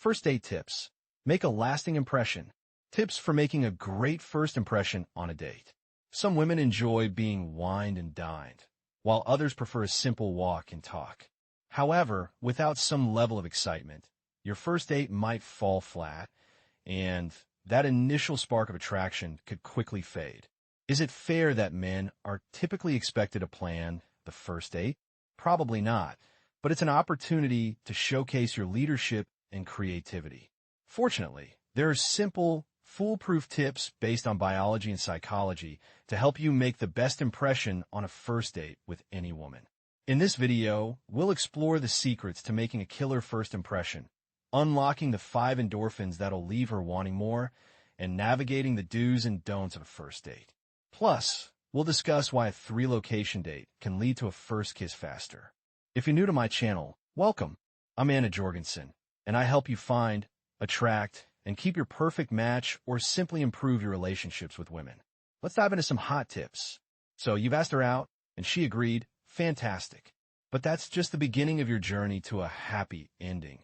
First date tips. Make a lasting impression. Tips for making a great first impression on a date. Some women enjoy being wined and dined, while others prefer a simple walk and talk. However, without some level of excitement, your first date might fall flat, and that initial spark of attraction could quickly fade. Is it fair that men are typically expected to plan the first date? Probably not, but it's an opportunity to showcase your leadership and creativity. Fortunately, there are simple, foolproof tips based on biology and psychology to help you make the best impression on a first date with any woman. In this video, we'll explore the secrets to making a killer first impression, unlocking the 5 endorphins that'll leave her wanting more, and navigating the do's and don'ts of a first date. Plus, we'll discuss why a 3-location date can lead to a first kiss faster. If you're new to my channel, welcome. I'm Anna Jorgensen, and I help you find, attract, and keep your perfect match or simply improve your relationships with women. Let's dive into some hot tips. So you've asked her out, and she agreed. Fantastic. But that's just the beginning of your journey to a happy ending,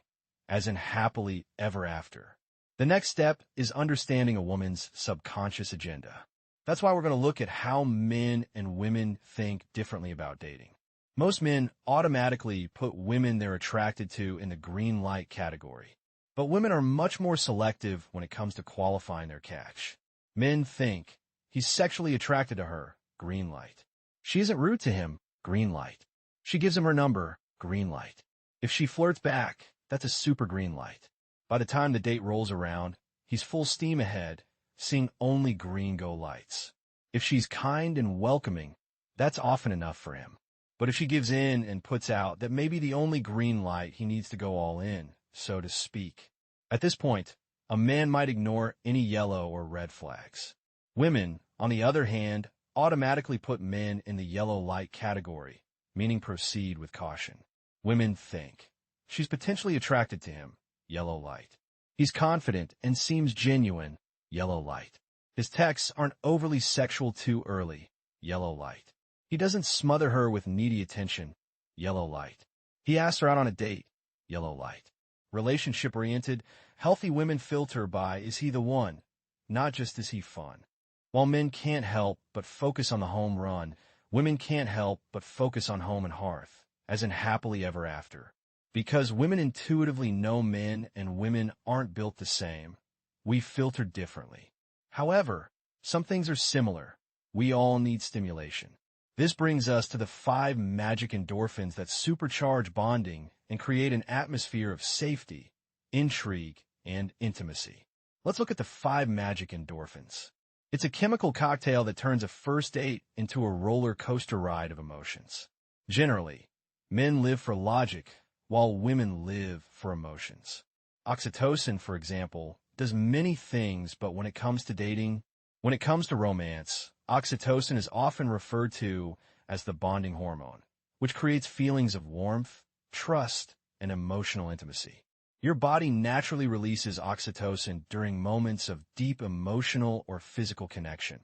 as in happily ever after. The next step is understanding a woman's subconscious agenda. That's why we're going to look at how men and women think differently about dating. Most men automatically put women they're attracted to in the green light category. But women are much more selective when it comes to qualifying their catch. Men think, he's sexually attracted to her, green light. She isn't rude to him, green light. She gives him her number, green light. If she flirts back, that's a super green light. By the time the date rolls around, he's full steam ahead, seeing only green go lights. If she's kind and welcoming, that's often enough for him. But if she gives in and puts out that may be the only green light, he needs to go all in, so to speak. At this point, a man might ignore any yellow or red flags. Women, on the other hand, automatically put men in the yellow light category, meaning proceed with caution. Women think, she's potentially attracted to him, yellow light. He's confident and seems genuine, yellow light. His texts aren't overly sexual too early, yellow light. He doesn't smother her with needy attention, yellow light. He asks her out on a date, yellow light. Relationship-oriented, healthy women filter by, is he the one, not just is he fun. While men can't help but focus on the home run, women can't help but focus on home and hearth, as in happily ever after. Because women intuitively know men and women aren't built the same, we filter differently. However, some things are similar. We all need stimulation. This brings us to the 5 magic endorphins that supercharge bonding and create an atmosphere of safety, intrigue, and intimacy. Let's look at the 5 magic endorphins. It's a chemical cocktail that turns a first date into a roller coaster ride of emotions. Generally, men live for logic, while women live for emotions. Oxytocin, for example, does many things, but when it comes to dating, when it comes to romance, oxytocin is often referred to as the bonding hormone, which creates feelings of warmth, trust, and emotional intimacy. Your body naturally releases oxytocin during moments of deep emotional or physical connection,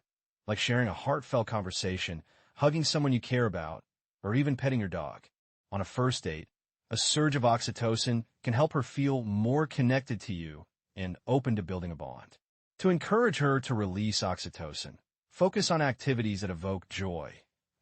like sharing a heartfelt conversation, hugging someone you care about, or even petting your dog. On a first date, a surge of oxytocin can help her feel more connected to you and open to building a bond. To encourage her to release oxytocin, focus on activities that evoke joy,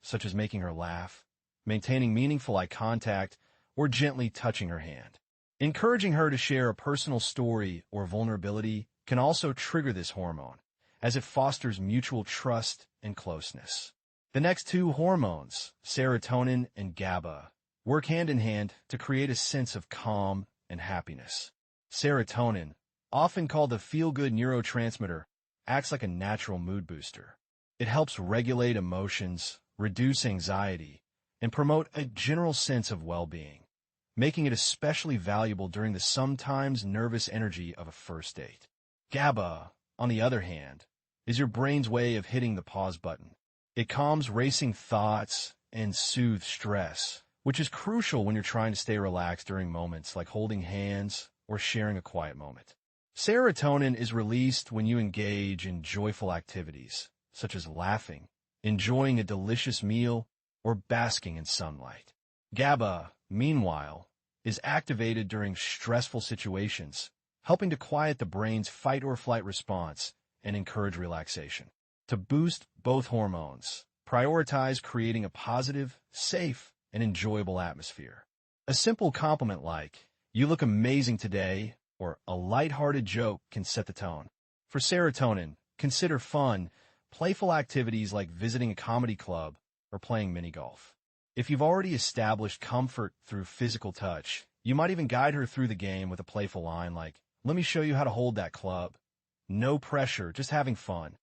such as making her laugh, maintaining meaningful eye contact, or gently touching her hand. Encouraging her to share a personal story or vulnerability can also trigger this hormone, as it fosters mutual trust and closeness. The next 2 hormones, serotonin and GABA, work hand in hand to create a sense of calm and happiness. Serotonin, often called the feel-good neurotransmitter, acts like a natural mood booster. It helps regulate emotions, reduce anxiety, and promote a general sense of well-being, making it especially valuable during the sometimes nervous energy of a first date. GABA, on the other hand, is your brain's way of hitting the pause button. It calms racing thoughts and soothes stress, which is crucial when you're trying to stay relaxed during moments like holding hands or sharing a quiet moment. Serotonin is released when you engage in joyful activities, such as laughing, enjoying a delicious meal, or basking in sunlight. GABA, meanwhile, is activated during stressful situations, helping to quiet the brain's fight-or-flight response and encourage relaxation. To boost both hormones, prioritize creating a positive, safe, and enjoyable atmosphere. A simple compliment like, "You look amazing today," or a lighthearted joke can set the tone. For serotonin, consider fun, playful activities like visiting a comedy club or playing mini-golf. If you've already established comfort through physical touch, you might even guide her through the game with a playful line like, "Let me show you how to hold that club." No pressure, just having fun.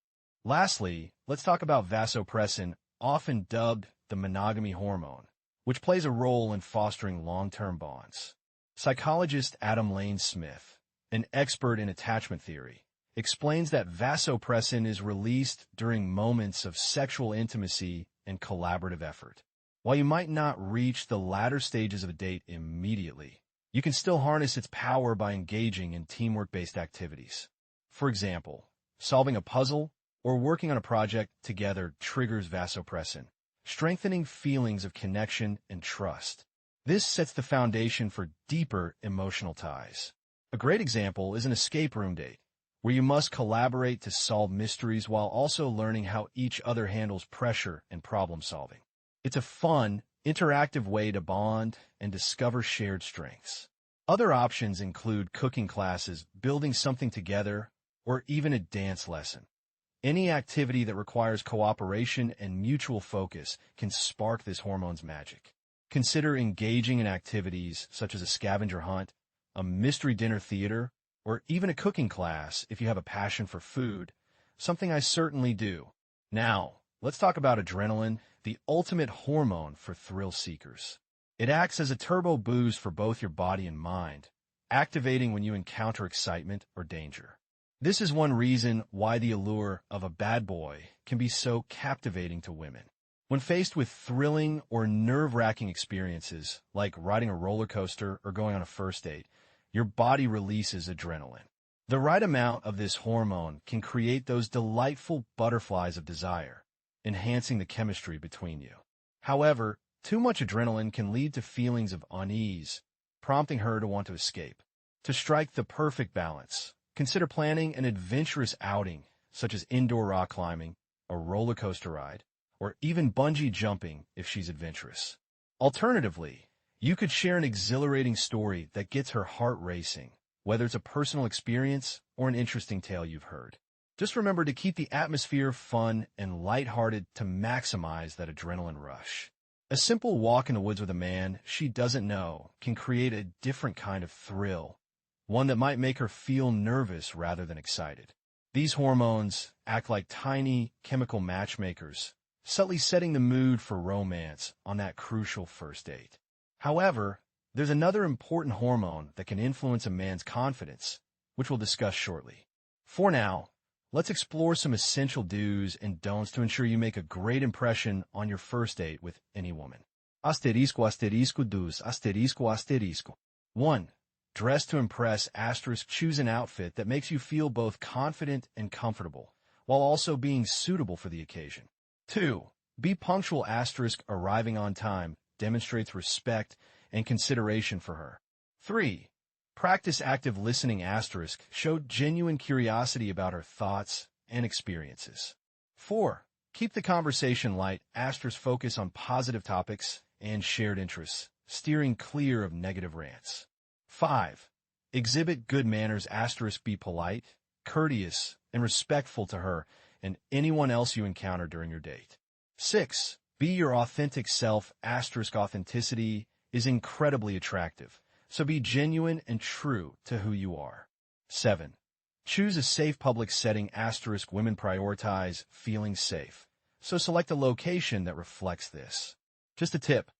Lastly, let's talk about vasopressin, often dubbed the monogamy hormone, which plays a role in fostering long-term bonds. Psychologist Adam Lane-Smith, an expert in attachment theory, explains that vasopressin is released during moments of sexual intimacy and collaborative effort. While you might not reach the latter stages of a date immediately, you can still harness its power by engaging in teamwork-based activities. For example, solving a puzzle or working on a project together triggers vasopressin, strengthening feelings of connection and trust. This sets the foundation for deeper emotional ties. A great example is an escape room date, where you must collaborate to solve mysteries while also learning how each other handles pressure and problem-solving. It's a fun, interactive way to bond and discover shared strengths. Other options include cooking classes, building something together, or even a dance lesson. Any activity that requires cooperation and mutual focus can spark this hormone's magic. Consider engaging in activities such as a scavenger hunt, a mystery dinner theater, or even a cooking class if you have a passion for food, something I certainly do. Now, let's talk about adrenaline, the ultimate hormone for thrill seekers. It acts as a turbo boost for both your body and mind, activating when you encounter excitement or danger. This is one reason why the allure of a bad boy can be so captivating to women. When faced with thrilling or nerve-wracking experiences, like riding a roller coaster or going on a first date, your body releases adrenaline. The right amount of this hormone can create those delightful butterflies of desire, enhancing the chemistry between you. However, too much adrenaline can lead to feelings of unease, prompting her to want to escape. To strike the perfect balance, consider planning an adventurous outing, such as indoor rock climbing, a roller coaster ride, or even bungee jumping if she's adventurous. Alternatively, you could share an exhilarating story that gets her heart racing, whether it's a personal experience or an interesting tale you've heard. Just remember to keep the atmosphere fun and lighthearted to maximize that adrenaline rush. A simple walk in the woods with a man she doesn't know can create a different kind of thrill, one that might make her feel nervous rather than excited. These hormones act like tiny chemical matchmakers, subtly setting the mood for romance on that crucial first date. However, there's another important hormone that can influence a man's confidence, which we'll discuss shortly. For now, let's explore some essential do's and don'ts to ensure you make a great impression on your first date with any woman. Asterisco, asterisco, dos, asterisco, asterisco. 1. Dress to impress, asterisk, choose an outfit that makes you feel both confident and comfortable, while also being suitable for the occasion. 2. Be punctual, asterisk, arriving on time demonstrates respect and consideration for her. 3. Practice active listening, asterisk, show genuine curiosity about her thoughts and experiences. 4. Keep the conversation light, asterisk, focus on positive topics and shared interests, steering clear of negative rants. 5. Exhibit good manners, asterisk, be polite, courteous, and respectful to her and anyone else you encounter during your date. 6. Be your authentic self, asterisk, authenticity is incredibly attractive, so be genuine and true to who you are. 7. Choose a safe public setting, asterisk, women prioritize feeling safe, so select a location that reflects this. Just a tip,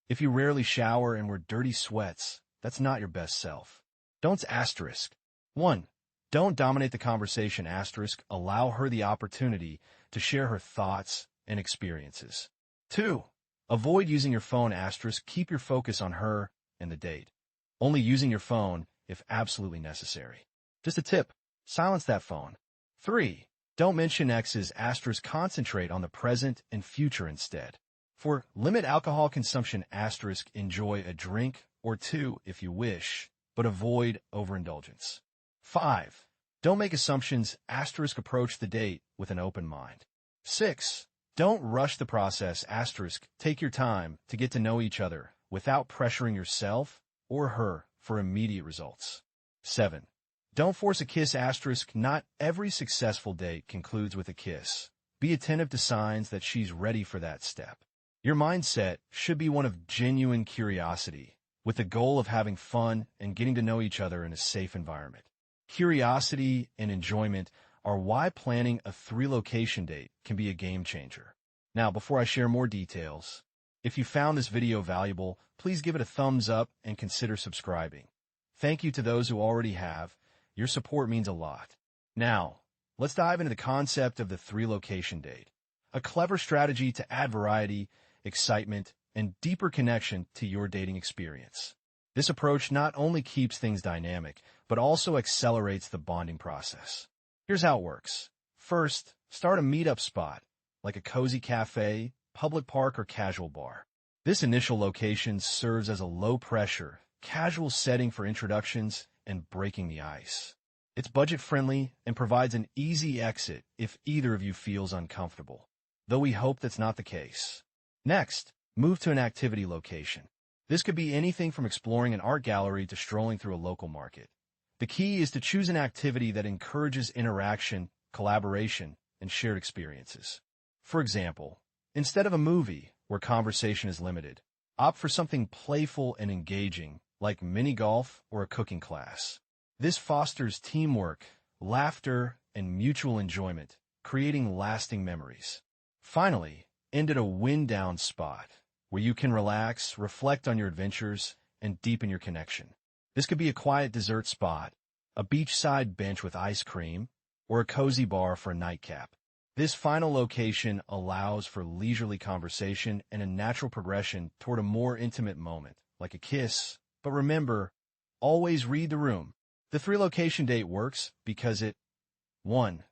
if you rarely shower and wear dirty sweats, that's not your best self. Don'ts, asterisk. 1. Don't dominate the conversation, asterisk, allow her the opportunity to share her thoughts and experiences. 2. Avoid using your phone, asterisk, keep your focus on her and the date. Only using your phone if absolutely necessary. Just a tip, silence that phone. 3. Don't mention exes, asterisk, concentrate on the present and future instead. 4. Limit alcohol consumption, asterisk, enjoy a drink or two if you wish, but avoid overindulgence. 5. Don't make assumptions. Approach the date with an open mind. 6. Don't rush the process. Take your time to get to know each other without pressuring yourself or her for immediate results. 7. Don't force a kiss. Not every successful date concludes with a kiss. Be attentive to signs that she's ready for that step. Your mindset should be one of genuine curiosity, with the goal of having fun and getting to know each other in a safe environment. Curiosity and enjoyment are why planning a 3-location date can be a game changer. Now, before I share more details, if you found this video valuable, please give it a thumbs up and consider subscribing. Thank you to those who already have. Your support means a lot. Now, let's dive into the concept of the 3-location date, a clever strategy to add variety, excitement, and deeper connection to your dating experience. This approach not only keeps things dynamic, but also accelerates the bonding process. Here's how it works. First, start a meetup spot, like a cozy cafe, public park, or casual bar. This initial location serves as a low-pressure, casual setting for introductions and breaking the ice. It's budget-friendly and provides an easy exit if either of you feels uncomfortable, though we hope that's not the case. Next, move to an activity location. This could be anything from exploring an art gallery to strolling through a local market. The key is to choose an activity that encourages interaction, collaboration, and shared experiences. For example, instead of a movie where conversation is limited, opt for something playful and engaging, like mini golf or a cooking class. This fosters teamwork, laughter, and mutual enjoyment, creating lasting memories. Finally, end at a wind-down spot where you can relax, reflect on your adventures, and deepen your connection. This could be a quiet dessert spot, a beachside bench with ice cream, or a cozy bar for a nightcap. This final location allows for leisurely conversation and a natural progression toward a more intimate moment, like a kiss. But remember, always read the room. The 3-location date works because it 1.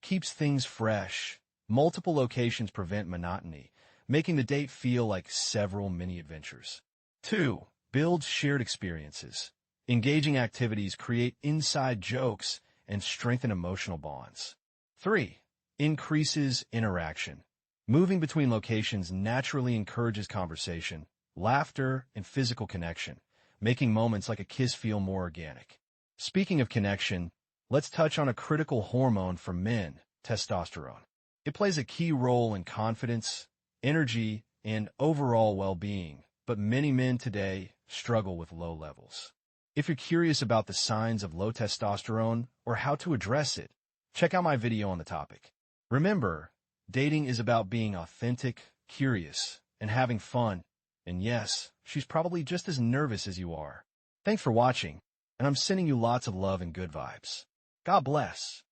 Keeps things fresh. Multiple locations prevent monotony, making the date feel like several mini-adventures. 2. Builds shared experiences. Engaging activities create inside jokes and strengthen emotional bonds. 3. Increases interaction. Moving between locations naturally encourages conversation, laughter, and physical connection, making moments like a kiss feel more organic. Speaking of connection, let's touch on a critical hormone for men, testosterone. It plays a key role in confidence, energy, and overall well-being, but many men today struggle with low levels. If you're curious about the signs of low testosterone or how to address it, check out my video on the topic. Remember, dating is about being authentic, curious, and having fun. And yes, she's probably just as nervous as you are. Thanks for watching, and I'm sending you lots of love and good vibes. God bless.